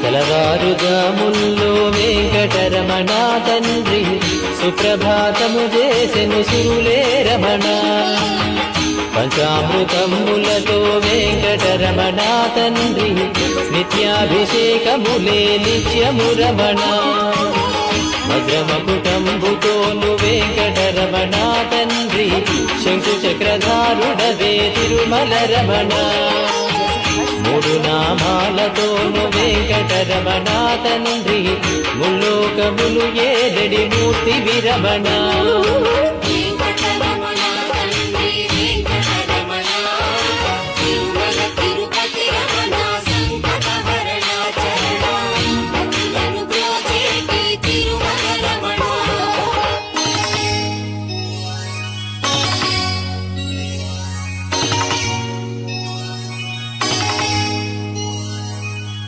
తెలవారుజాముల్లో వెంకటరమణ తండ్రి సుప్రభాతము చేసెను సురులే రమణ. పంచామృతములతో వెంకటరమణ తండ్రి నిత్యాభిషేకములే నిత్యము రమణ. వజ్రమకుటంబుతోను వెంకటరమణ తండ్రి శంకు చక్రధారుడవే తిరుమల రమణ. మూడు నామాలతోను వెంకటరమణ తండ్రి ముల్లోకములు ఏడడి మూర్తి విరమణ.